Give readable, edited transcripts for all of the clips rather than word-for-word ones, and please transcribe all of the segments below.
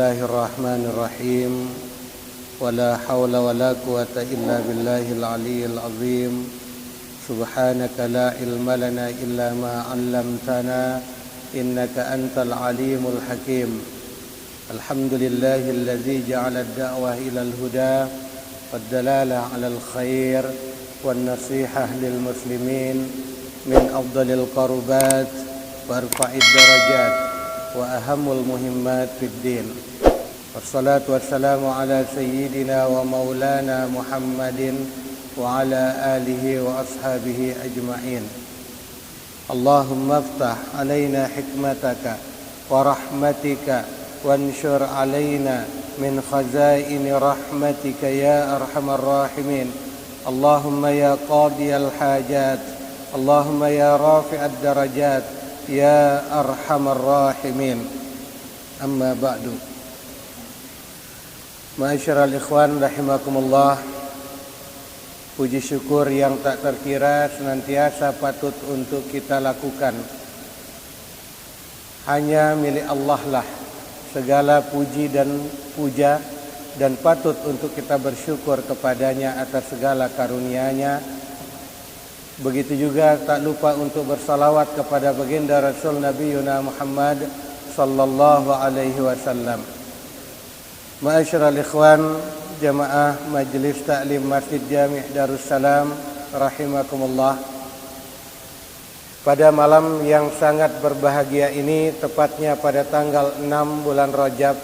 Bismillahirrahmanirrahim. Wala haula wala quwata illa billahil aliyyil azim. Subhanaka la ilma lana illa ma 'allamtana innaka antal alimul hakim. Alhamdulillahilladzi ja'ala ad-da'wah ilal huda wad dalalah 'alal khair wan nasihah lil muslimin min afdalil qurbat wa arfa'id darajat wa ahamul muhimmat fid din. Wassalatu wassalamu ala sayyidina wa maulana Muhammadin wa ala alihi wa ashabihi ajma'in. Allahumma aftah alaina hikmataka wa rahmatika wanshur alaina min khazaini rahmatika ya arhamar rahimin. Allahumma ya qadiyal hajat, Allahumma ya rafi'ad darajat, ya arhamar rahimin. Amma ba'du. Ma'asyiral ikhwan rahimakumullah, puji syukur yang tak terkira senantiasa patut untuk kita lakukan. Hanya milik Allah lah segala puji dan puja, dan patut untuk kita bersyukur kepadanya atas segala karunia-Nya. Begitu juga tak lupa untuk bersalawat kepada baginda Rasul Nabi Muhammad sallallahu alaihi wasallam. Ma'asyiral ikhwan jamaah Majelis Taklim Masjid Jami' Darussalam rahimakumullah. Pada malam yang sangat berbahagia ini, tepatnya pada tanggal 6 bulan Rajab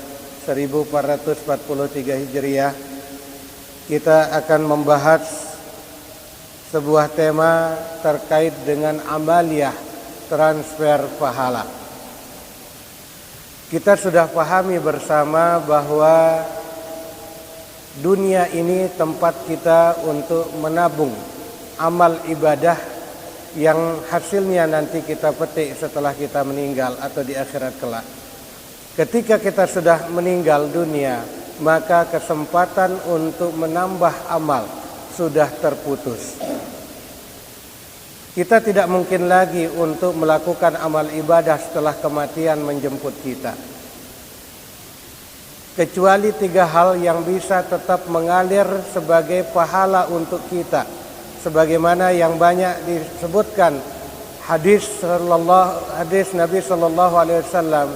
1443 Hijriah, kita akan membahas sebuah tema terkait dengan amaliyah transfer pahala. Kita sudah pahami bersama bahwa dunia ini tempat kita untuk menabung amal ibadah yang hasilnya nanti kita petik setelah kita meninggal atau di akhirat kelak. Ketika kita sudah meninggal dunia, maka kesempatan untuk menambah amal sudah terputus. Kita tidak mungkin lagi untuk melakukan amal ibadah setelah kematian menjemput kita, kecuali 3 hal yang bisa tetap mengalir sebagai pahala untuk kita, sebagaimana yang banyak disebutkan hadis Nabi sallallahu alaihi wasallam,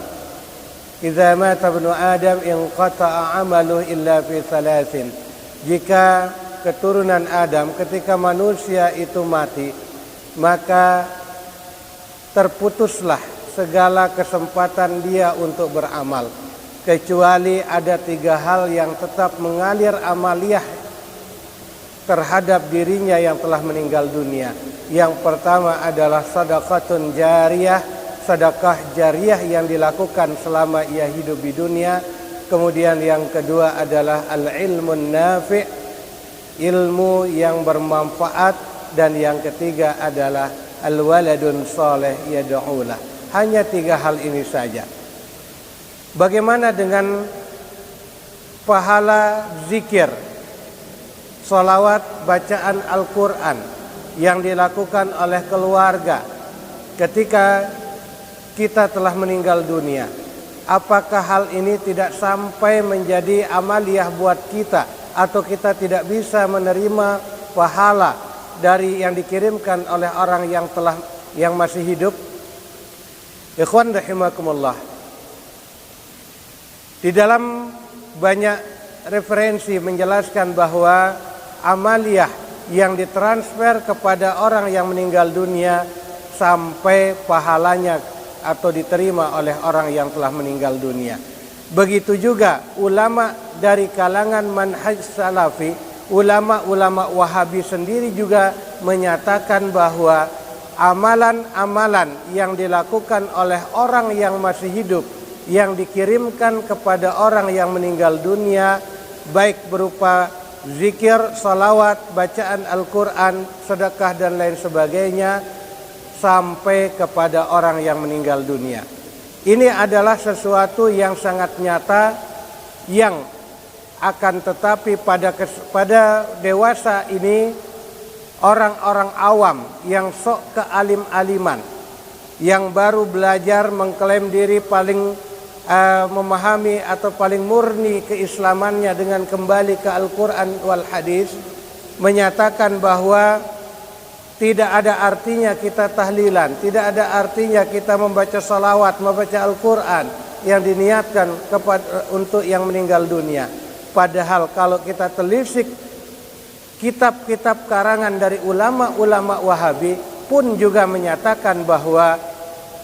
"Idza mata ibnu Adam inqata'a 'amaluhu illa fi 3." Jika keturunan Adam, ketika manusia itu mati, maka terputuslah segala kesempatan dia untuk beramal, kecuali ada 3 hal yang tetap mengalir amaliyah terhadap dirinya yang telah meninggal dunia. Yang pertama adalah sadaqatun jariyah, sedekah jariyah yang dilakukan selama ia hidup di dunia. Kemudian yang kedua adalah al-ilmun nafi', ilmu yang bermanfaat. Dan yang ketiga adalah al-waladun saleh yad'ulah. Hanya 3 hal ini saja. Bagaimana dengan pahala zikir, salawat, bacaan Al-Quran yang dilakukan oleh keluarga ketika kita telah meninggal dunia? Apakah hal ini tidak sampai menjadi amaliyah buat kita, atau kita tidak bisa menerima pahala dari yang dikirimkan oleh orang yang masih hidup? Ikhwan rahimakumullah, di dalam banyak referensi menjelaskan bahwa amaliyah yang ditransfer kepada orang yang meninggal dunia sampai pahalanya atau diterima oleh orang yang telah meninggal dunia. Begitu juga ulama dari kalangan manhaj salafi, ulama-ulama Wahabi sendiri juga menyatakan bahwa amalan-amalan yang dilakukan oleh orang yang masih hidup, yang dikirimkan kepada orang yang meninggal dunia, baik berupa zikir, salawat, bacaan Al-Quran, sedekah dan lain sebagainya, sampai kepada orang yang meninggal dunia. Ini adalah sesuatu yang sangat nyata, yang akan tetapi pada dewasa ini orang-orang awam yang sok kealim-aliman, yang baru belajar mengklaim diri paling memahami atau paling murni keislamannya dengan kembali ke Al-Quran wal Hadis, menyatakan bahwa tidak ada artinya kita tahlilan, tidak ada artinya kita membaca salawat, membaca Al-Quran yang diniatkan untuk yang meninggal dunia. Padahal kalau kita telisik kitab-kitab karangan dari ulama-ulama Wahabi pun juga menyatakan bahwa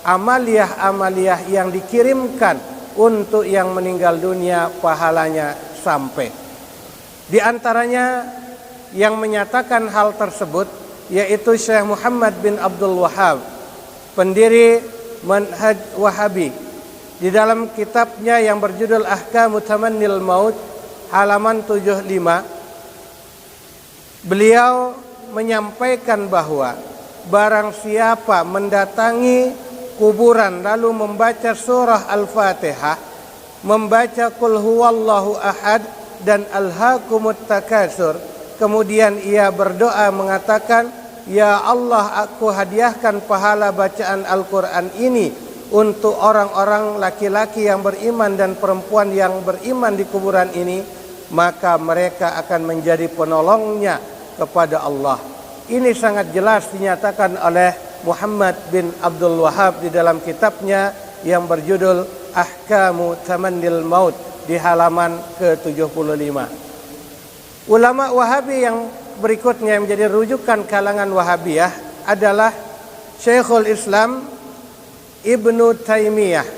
amaliyah-amaliyah yang dikirimkan untuk yang meninggal dunia pahalanya sampai. Di antaranya yang menyatakan hal tersebut yaitu Syekh Muhammad bin Abdul Wahhab, pendiri Manhaj Wahabi. Di dalam kitabnya yang berjudul Ahkamu Tamannil Maut halaman 75, beliau menyampaikan bahwa barang siapa mendatangi kuburan lalu membaca surah Al-Fatihah, membaca Qul huwallahu ahad dan Alhaakumut Takasur, kemudian ia berdoa mengatakan, "Ya Allah, aku hadiahkan pahala bacaan Al-Quran ini untuk orang-orang laki-laki yang beriman dan perempuan yang beriman di kuburan ini, maka mereka akan menjadi penolongnya kepada Allah." Ini sangat jelas dinyatakan oleh Muhammad bin Abdul Wahhab di dalam kitabnya yang berjudul Ahkamu Tamannil Maut di halaman ke-75. Ulama Wahabi yang berikutnya yang menjadi rujukan kalangan Wahabiyah adalah Syekhul Islam Ibnu Taimiyah.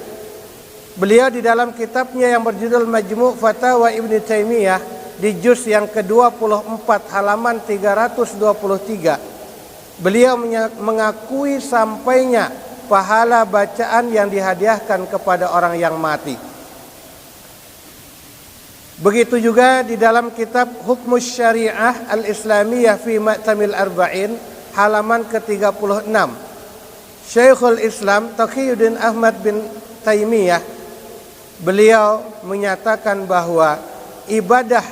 Beliau di dalam kitabnya yang berjudul Majmu' Fatawa Ibnu Taimiyah di juz yang ke-24 halaman 323, beliau mengakui sampainya pahala bacaan yang dihadiahkan kepada orang yang mati. Begitu juga di dalam kitab Hukmus Syariah Al-Islamiyah fi Ma'tamil Arba'in halaman ke-36, Syekhul Islam Taqiyuddin Ahmad bin Taimiyah, beliau menyatakan bahwa ibadah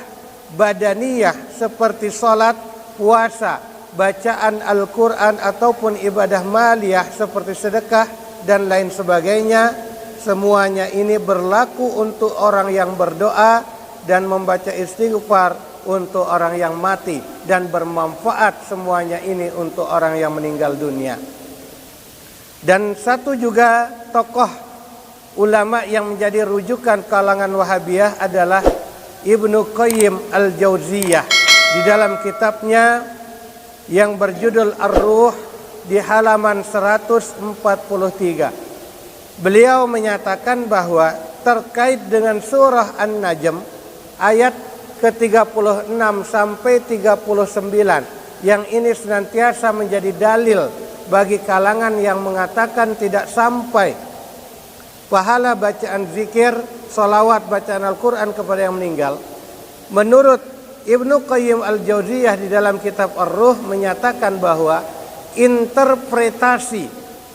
badaniyah seperti salat, puasa, bacaan Al-Quran ataupun ibadah maliyah seperti sedekah dan lain sebagainya, semuanya ini berlaku untuk orang yang berdoa dan membaca istighfar untuk orang yang mati, dan bermanfaat semuanya ini untuk orang yang meninggal dunia. Dan satu juga tokoh ulama yang menjadi rujukan kalangan Wahabiyah adalah Ibnu Qayyim Al-Jauziyah di dalam kitabnya yang berjudul Ar-Ruh di halaman 143. Beliau menyatakan bahwa terkait dengan surah An-Najm ayat ke-36 sampai 39, yang ini senantiasa menjadi dalil bagi kalangan yang mengatakan tidak sampai pahala bacaan zikir, salawat, bacaan Al-Quran kepada yang meninggal. Menurut Ibnu Qayyim Al-Jauziyah di dalam kitab Ar-Ruh menyatakan bahwa interpretasi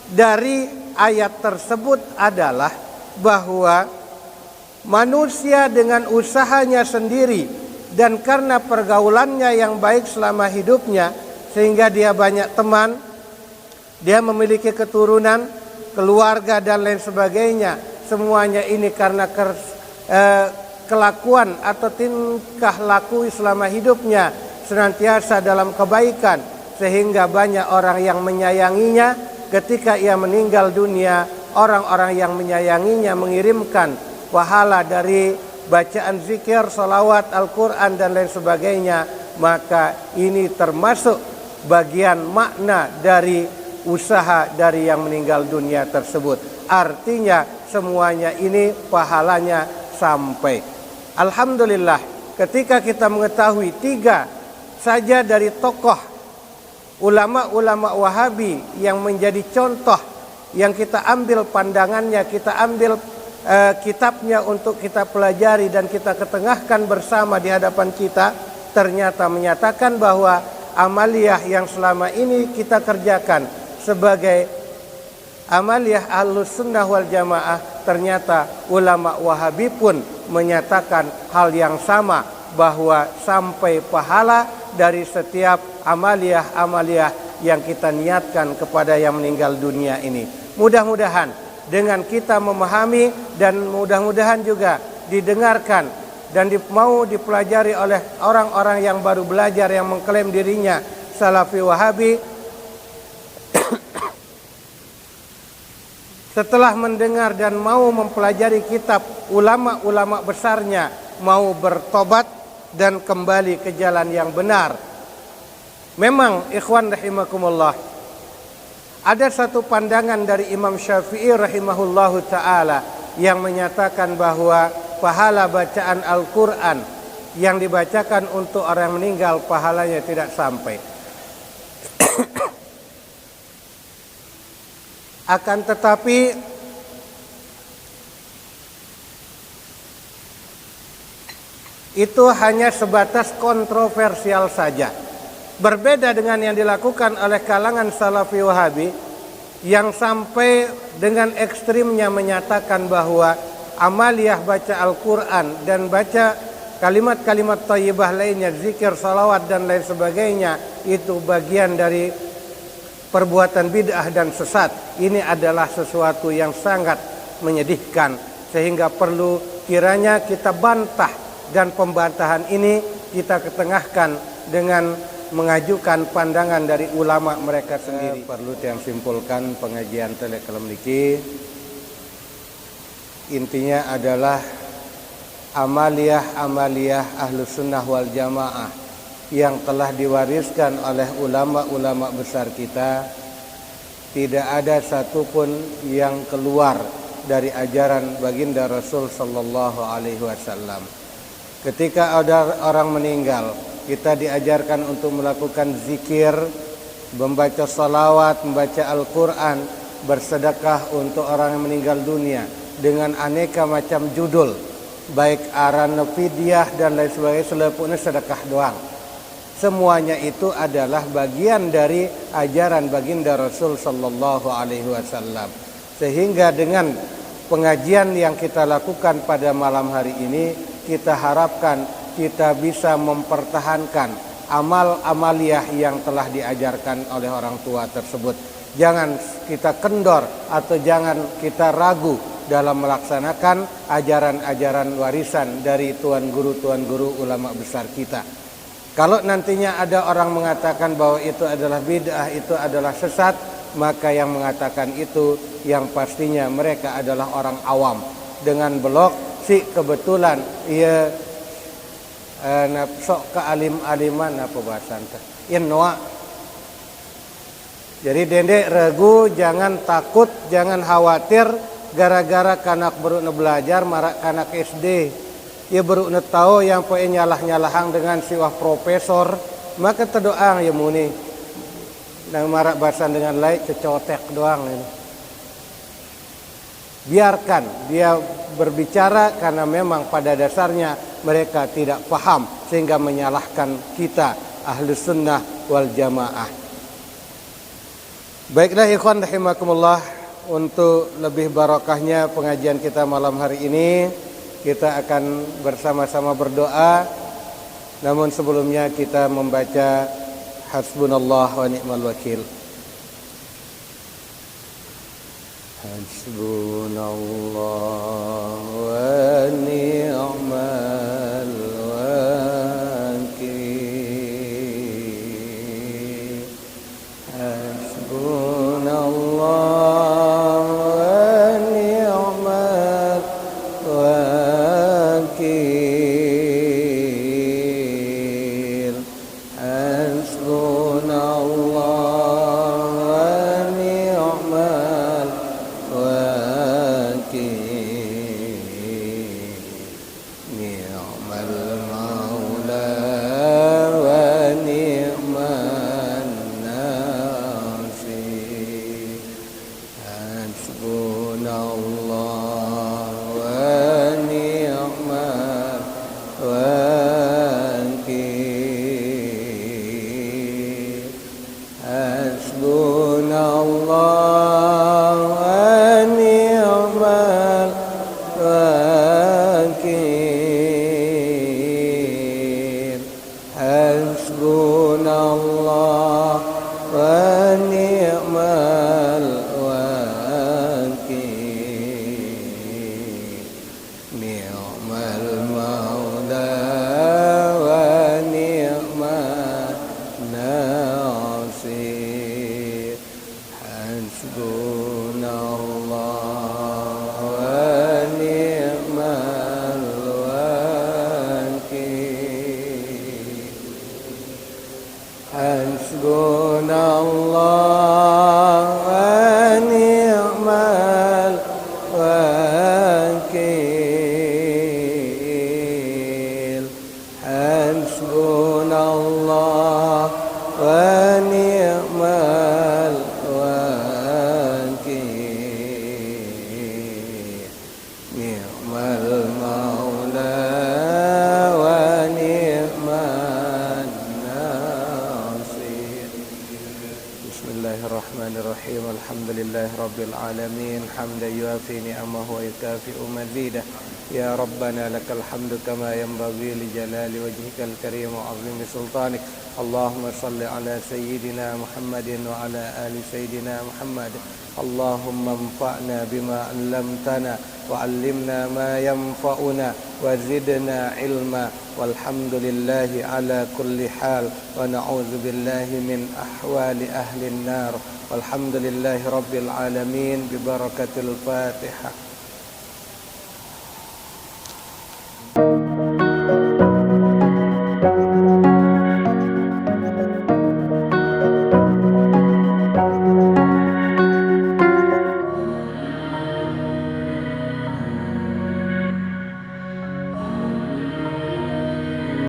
dari ayat tersebut adalah bahwa manusia dengan usahanya sendiri dan karena pergaulannya yang baik selama hidupnya sehingga dia banyak teman, dia memiliki keturunan, keluarga dan lain sebagainya, semuanya ini karena kelakuan atau tingkah laku selama hidupnya senantiasa dalam kebaikan, sehingga banyak orang yang menyayanginya. Ketika ia meninggal dunia, orang-orang yang menyayanginya mengirimkan pahala dari bacaan zikir, salawat, Al-Quran dan lain sebagainya. Maka ini termasuk bagian makna dari usaha dari yang meninggal dunia tersebut. Artinya semuanya ini pahalanya sampai. Alhamdulillah, ketika kita mengetahui 3 saja dari tokoh ulama-ulama Wahabi yang menjadi contoh, yang kita ambil pandangannya, kita ambil kitabnya untuk kita pelajari dan kita ketengahkan bersama di hadapan kita, ternyata menyatakan bahwa amaliyah yang selama ini kita kerjakan sebagai amaliyah Ahlus Sunnah wal Jamaah, ternyata ulama Wahabi pun menyatakan hal yang sama, bahwa sampai pahala dari setiap amaliyah-amaliyah yang kita niatkan kepada yang meninggal dunia ini. Mudah-mudahan dengan kita memahami dan mudah-mudahan juga didengarkan dan mau dipelajari oleh orang-orang yang baru belajar yang mengklaim dirinya Salafi Wahabi. Setelah mendengar dan mau mempelajari kitab ulama-ulama besarnya, mau bertobat dan kembali ke jalan yang benar. Memang ikhwan rahimakumullah, ada satu pandangan dari Imam Syafi'i rahimahullahu ta'ala yang menyatakan bahwa pahala bacaan Al-Quran yang dibacakan untuk orang meninggal pahalanya tidak sampai. Akan tetapi itu hanya sebatas kontroversial saja. Berbeda dengan yang dilakukan oleh kalangan Salafi Wahabi yang sampai dengan ekstrimnya menyatakan bahwa amaliyah baca Al-Quran dan baca kalimat-kalimat thayyibah lainnya, zikir, salawat dan lain sebagainya itu bagian dari perbuatan bid'ah dan sesat. Ini adalah sesuatu yang sangat menyedihkan sehingga perlu kiranya kita bantah, dan pembantahan ini kita ketengahkan dengan mengajukan pandangan dari ulama mereka sendiri. Perlu yang simpulkan pengajian telekalem niki intinya adalah amaliyah Ahlus Sunnah wal Jamaah yang telah diwariskan oleh ulama-ulama besar kita, tidak ada satupun yang keluar dari ajaran baginda Rasul sallallahu alaihi wasallam. Ketika ada orang meninggal, kita diajarkan untuk melakukan zikir, membaca salawat, membaca Al-Quran, bersedekah untuk orang yang meninggal dunia dengan aneka macam judul, baik aran fidyah dan lain sebagainya, selepuknya sedekah doang. Semuanya itu adalah bagian dari ajaran baginda Rasul sallallahu alaihi wasallam. Sehingga dengan pengajian yang kita lakukan pada malam hari ini, kita harapkan kita bisa mempertahankan amal-amaliyah yang telah diajarkan oleh orang tua tersebut. Jangan kita kendor atau jangan kita ragu dalam melaksanakan ajaran-ajaran warisan dari tuan guru ulama besar kita. Kalau nantinya ada orang mengatakan bahwa itu adalah bid'ah, itu adalah sesat, maka yang mengatakan itu yang pastinya mereka adalah orang awam dengan belok si kebetulan ia sok ke alim-aliman apa bahasa anta inwa. Jadi dendek ragu, jangan takut, jangan khawatir gara-gara kanak baru belajar marak kanak SD. Ia baru tahu yang poe nyalah-nyalahang dengan siwah profesor, maka terdoang ya muni. Dan marak bahasan dengan lain cecotek doang ini. Biarkan dia berbicara karena memang pada dasarnya mereka tidak paham sehingga menyalahkan kita Ahlus Sunnah wal Jamaah. Baiklah ikhwan rahimakumullah, untuk lebih barokahnya pengajian kita malam hari ini, kita akan bersama-sama berdoa. Namun sebelumnya kita membaca hasbunallah wa ni'mal wakil. Hasbunallah wa ni'mal wakil. Hasbunallah wa ni'mal wakil. Hasbunallah wa ni'mal wakil. Hasbunallah wa ni'mal wakil. Hasbunallah wa ni'mal wakil. Ni'mal maula wa ni'man nasir. Bismillahirrahmanirrahim. Alhamdulillahi rabbil alamin. Hamdan yuafi ni'amahu wa yukafi'u mazidah. Ya Rabbana lakal hamdu kama yanbaghi li jalali wajhikal karim wa 'azimi sultanik. Allahumma salli ala sayyidina Muhammadin wa ala ali sayyidina Muhammad. Allahumma anfa'na bima 'allamtana wa 'allimna ma yanfa'una wa zidna ilma. Walhamdulillahi ala kulli hal wa na'udzu billahi min ahwali ahli an-nar. Walhamdulillahi rabbil alamin bi barakatil Fatihah.